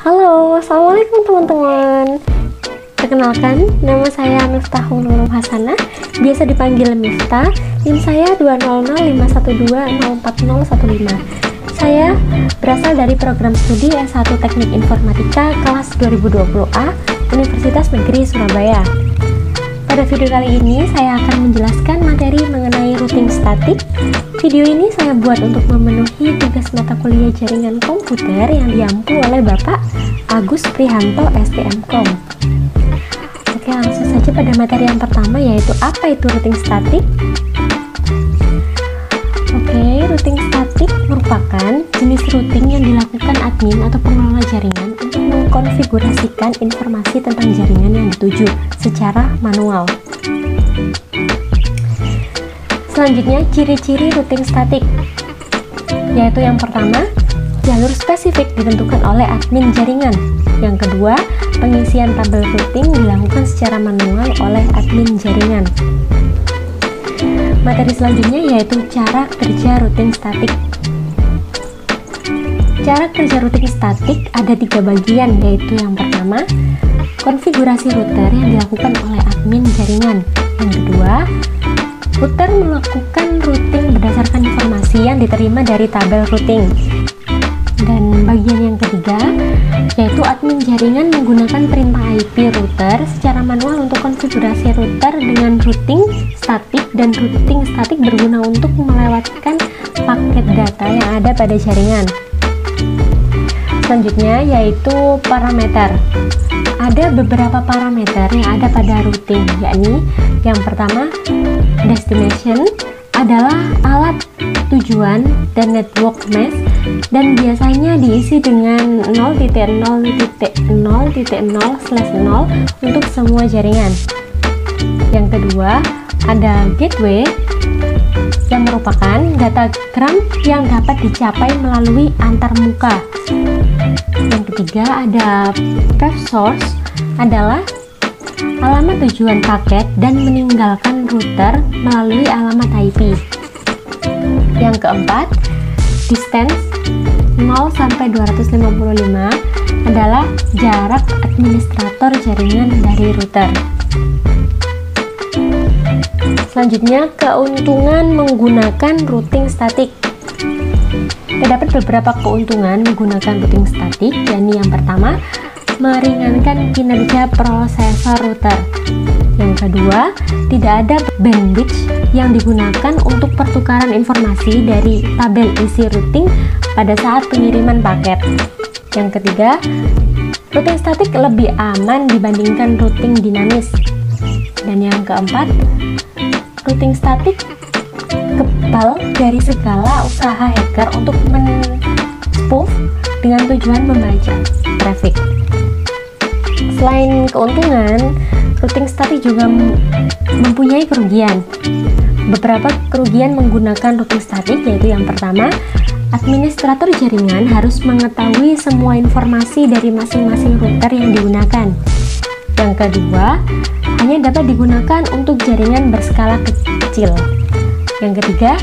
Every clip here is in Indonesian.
Halo, assalamualaikum teman-teman. Perkenalkan, nama saya Miftahul Nurul Hasanah, biasa dipanggil Miftah. NIM saya 20051204015. Saya berasal dari program studi S1 Teknik Informatika kelas 2020A Universitas Negeri Surabaya. Pada video kali ini saya akan menjelaskan materi mengenai routing statik. Video ini saya buat untuk memenuhi tugas mata kuliah jaringan komputer yang diampu oleh Bapak Agus Prihanto STMKOM. Oke, langsung saja pada materi yang pertama, yaitu apa itu routing statik. Oke, routing statik merupakan jenis routing yang dilakukan admin atau pengelola jaringan untuk mengkonfigurasikan informasi tentang jaringan yang dituju secara manual. Selanjutnya, ciri-ciri routing statik, yaitu yang pertama, jalur spesifik ditentukan oleh admin jaringan. Yang kedua, pengisian tabel routing dilakukan secara manual oleh admin jaringan. Materi selanjutnya yaitu cara kerja routing statik. Cara kerja routing statik ada 3 bagian, yaitu yang pertama, konfigurasi router yang dilakukan oleh admin jaringan. Yang kedua, router melakukan routing berdasarkan informasi yang diterima dari tabel routing. Dan bagian yang ketiga, yaitu admin jaringan menggunakan perintah IP router secara manual untuk konfigurasi router dengan routing statik, dan routing statik berguna untuk melewatkan paket data yang ada pada jaringan. Selanjutnya yaitu parameter. Ada beberapa parameter yang ada pada routing, yakni yang pertama, destination adalah alat tujuan dan network mesh, dan biasanya diisi dengan 0.0.0/0 untuk semua jaringan. Yang kedua, ada gateway yang merupakan datagram yang dapat dicapai melalui antarmuka. Yang ketiga, ada path source adalah alamat tujuan paket dan meninggalkan router melalui alamat IP. Yang keempat, distance 0 sampai 255 adalah jarak administrator jaringan dari router. Selanjutnya, keuntungan menggunakan routing statik. Terdapat beberapa keuntungan menggunakan routing statik, yakni yang pertama, meringankan kinerja prosesor router. Yang kedua, tidak ada bandwidth yang digunakan untuk pertukaran informasi dari tabel isi routing pada saat pengiriman paket. Yang ketiga, routing statik lebih aman dibandingkan routing dinamis. Dan yang keempat, routing statik kebal dari segala usaha hacker untuk men-spoof dengan tujuan membaca traffic. Selain keuntungan, routing statik juga mempunyai kerugian. Beberapa kerugian menggunakan routing statik yaitu yang pertama, administrator jaringan harus mengetahui semua informasi dari masing-masing router yang digunakan. Yang kedua, hanya dapat digunakan untuk jaringan berskala kecil. Yang ketiga,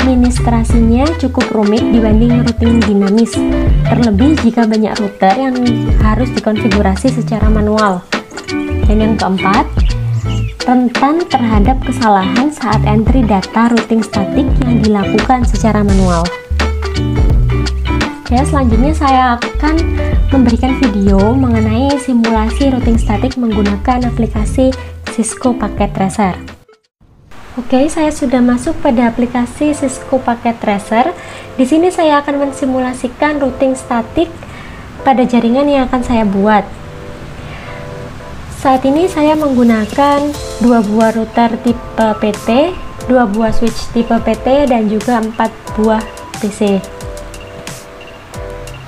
administrasinya cukup rumit dibanding routing dinamis, terlebih jika banyak router yang harus dikonfigurasi secara manual. Dan yang keempat, rentan terhadap kesalahan saat entry data routing statik yang dilakukan secara manual. Oke, selanjutnya saya akan memberikan video mengenai simulasi routing statik menggunakan aplikasi Cisco Packet Tracer. Oke, saya sudah masuk pada aplikasi Cisco Packet Tracer. Di sini saya akan mensimulasikan routing statik pada jaringan yang akan saya buat. Saat ini saya menggunakan 2 buah router tipe PT, 2 buah switch tipe PT, dan juga 4 buah PC.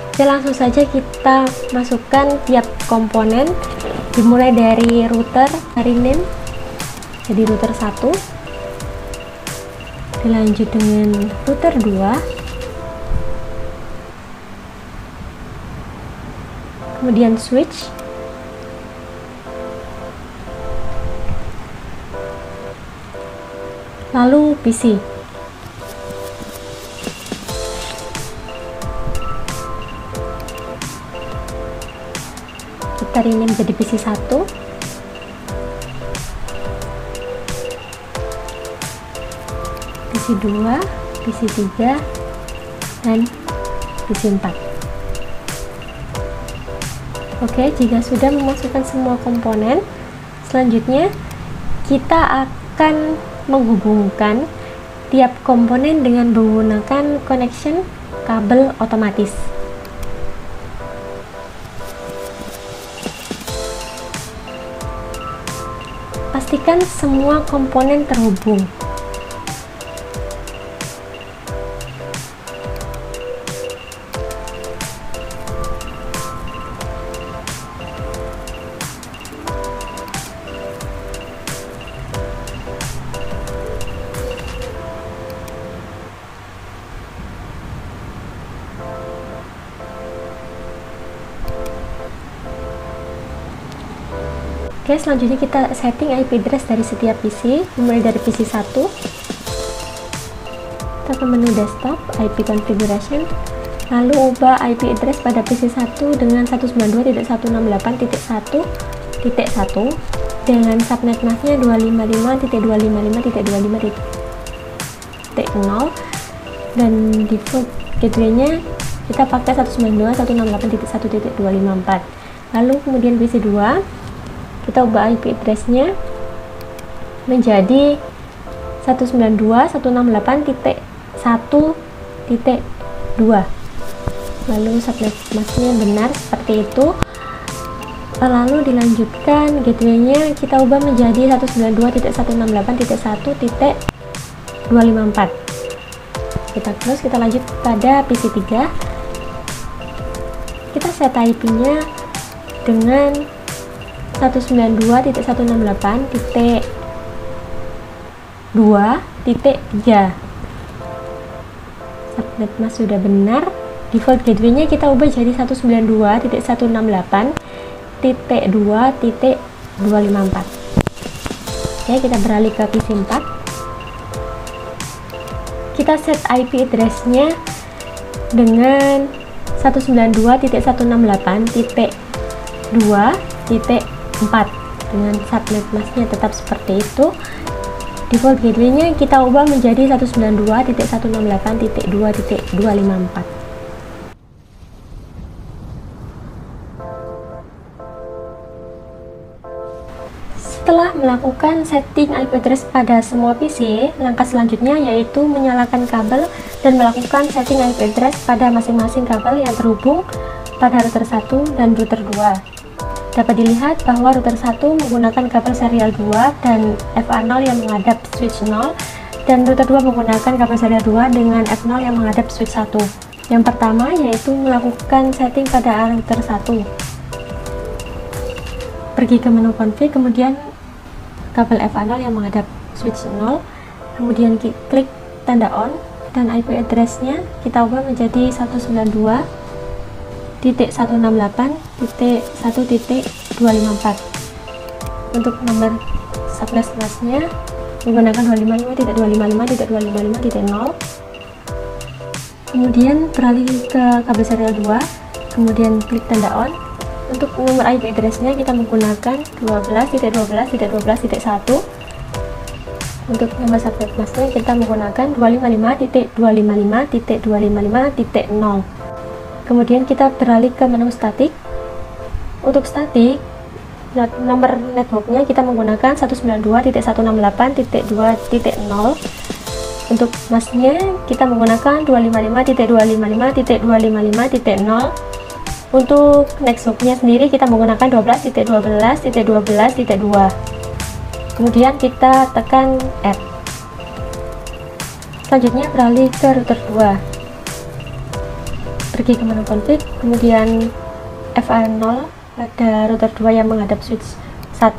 Oke, langsung saja kita masukkan tiap komponen, dimulai dari router, dari NIM, jadi router 1, dilanjut dengan router 2, kemudian switch, lalu PC. dari ini menjadi PC1, PC2, PC3, dan PC4. Oke, jika sudah memasukkan semua komponen, selanjutnya kita akan menghubungkan tiap komponen dengan menggunakan connection kabel otomatis. Pastikan semua komponen terhubung. Oke, selanjutnya kita setting IP address dari setiap PC, mulai dari PC1. Kita ke menu desktop, IP configuration, lalu ubah IP address pada PC1 dengan 192.168.1.1 dengan subnet masknya 255.255.25.0 dan default gateway-nya kita pakai 192.168.1.254. Lalu kemudian PC2 kita ubah IP address-nya menjadi 192.168.1.2. Lalu subnet masknya benar seperti itu. Lalu dilanjutkan gateway-nya kita ubah menjadi 192.168.1.254. Kita close, kita lanjut pada PC3. Kita set IP-nya dengan 192.168.2.3. Subnet mask sudah benar. Default gateway-nya kita ubah jadi 192.168.2.254. Oke, kita beralih ke PC4. Kita set IP address-nya dengan 192.168.2.4 dengan subnet masknya tetap seperti itu. Default gateway-nya kita ubah menjadi 192.168.2.254. Setelah melakukan setting IP address pada semua PC, langkah selanjutnya yaitu menyalakan kabel dan melakukan setting IP address pada masing-masing kabel yang terhubung pada router 1 dan router 2. Dapat dilihat bahwa router 1 menggunakan kabel serial 2 dan FA0 yang menghadap switch 0, dan router 2 menggunakan kabel serial 2 dengan F0 yang menghadap switch 1. Yang pertama yaitu melakukan setting pada router 1. Pergi ke menu config, kemudian kabel FA0 yang menghadap switch 0, kemudian klik tanda on, dan IP address-nya kita ubah menjadi 192.168.1.254. Untuk nomor subnet masknya menggunakan 255.255.255.0. Kemudian beralih ke kabel serial 2, kemudian klik tanda on. Untuk nomor IP address-nya kita menggunakan 12.12.12.1. Untuk nomor subnet masknya kita menggunakan 255.255.255.0. Kemudian kita beralih ke menu statik. Untuk statik, nomor networknya kita menggunakan 192.168.2.0. Untuk masknya kita menggunakan 255.255.255.0. Untuk next hop-nya sendiri kita menggunakan 12.12.12.2. Kemudian kita tekan add. Selanjutnya beralih ke router 2. Pergi ke menu config, kemudian FA0 pada router 2 yang menghadap switch 1,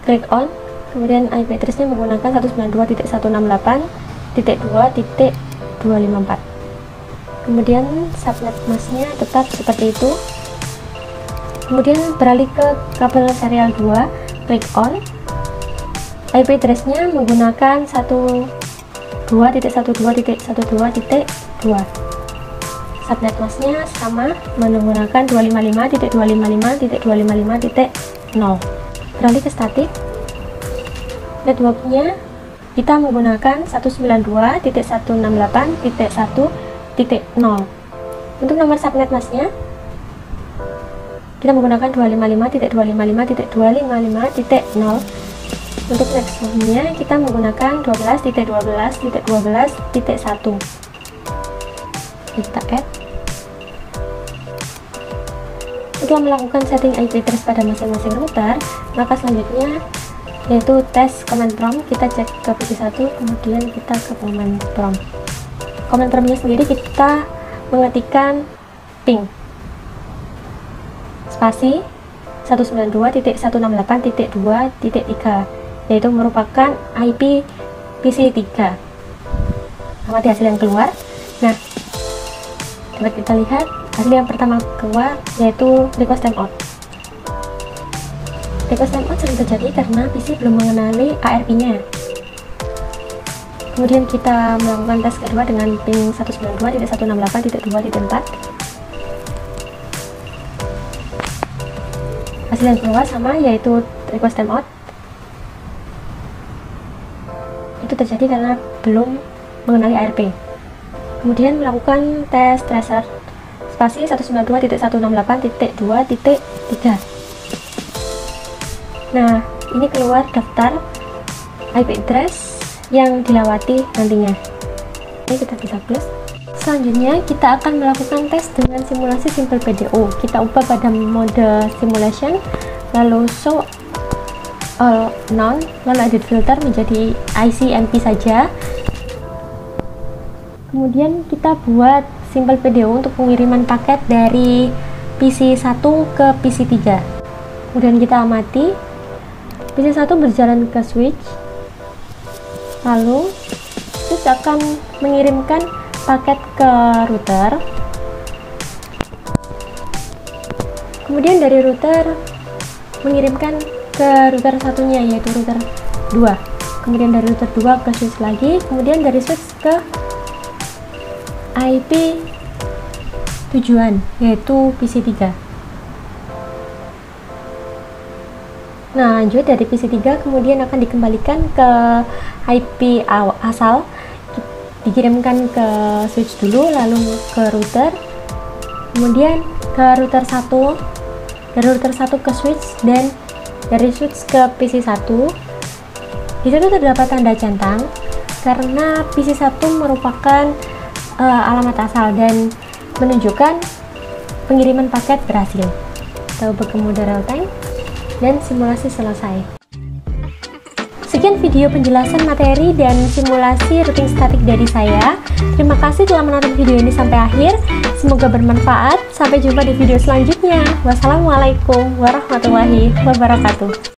klik on, kemudian IP address-nya menggunakan 192.168.2.254. Kemudian subnet masknya tetap seperti itu. Kemudian beralih ke kabel serial 2, klik on. IP address-nya menggunakan 192.112.1.2. subnet masknya sama menggunakan 255.255.255.0. Beralih ke statik. Networknya kita menggunakan 192.168.1.0. Untuk nomor subnet masknya kita menggunakan 255.255.255.0. Untuk networknya kita menggunakan 12.12.12.1. Kita add. Setelah melakukan setting IP address pada masing-masing router, maka selanjutnya yaitu tes command prompt. Kita cek ke PC1, kemudian kita ke command prompt. Command promptnya sendiri kita mengetikkan ping spasi 192.168.2.3, yaitu merupakan IP PC3. Amati hasil yang keluar. Nah, dapat kita lihat hasil yang pertama keluar yaitu request timeout. Request timeout sering terjadi karena PC belum mengenali ARP-nya. Kemudian kita melakukan tes kedua dengan ping 192.168.2.4. Hasil yang keluar sama, yaitu request timeout. Itu terjadi karena belum mengenali ARP. Kemudian melakukan tes tracer spasi 192.168.2.3. Nah, ini keluar daftar IP address yang dilewati nantinya. Ini kita bisa close. Selanjutnya kita akan melakukan tes dengan simulasi simple PDO. Kita ubah pada mode simulation, lalu show all none, lalu edit filter menjadi ICMP saja. Kemudian kita buat simple PDO untuk pengiriman paket dari PC1 ke PC3. Kemudian kita amati PC1 berjalan ke switch, lalu switch akan mengirimkan paket ke router. Kemudian dari router mengirimkan ke router satunya, yaitu router 2. Kemudian dari router 2 ke switch lagi, kemudian dari switch ke IP tujuan, yaitu PC3. Nah, lanjut dari PC3 kemudian akan dikembalikan ke IP asal, dikirimkan ke switch dulu, lalu ke router, kemudian ke router 1, dari router 1 ke switch, dan dari switch ke PC1. Di situ terdapat tanda centang karena PC1 merupakan alamat asal dan menunjukkan pengiriman paket berhasil. Kita ubah ke mode real time dan simulasi selesai. Sekian video penjelasan materi dan simulasi routing statik dari saya. Terima kasih telah menonton video ini sampai akhir. Semoga bermanfaat. Sampai jumpa di video selanjutnya. Wassalamualaikum warahmatullahi wabarakatuh.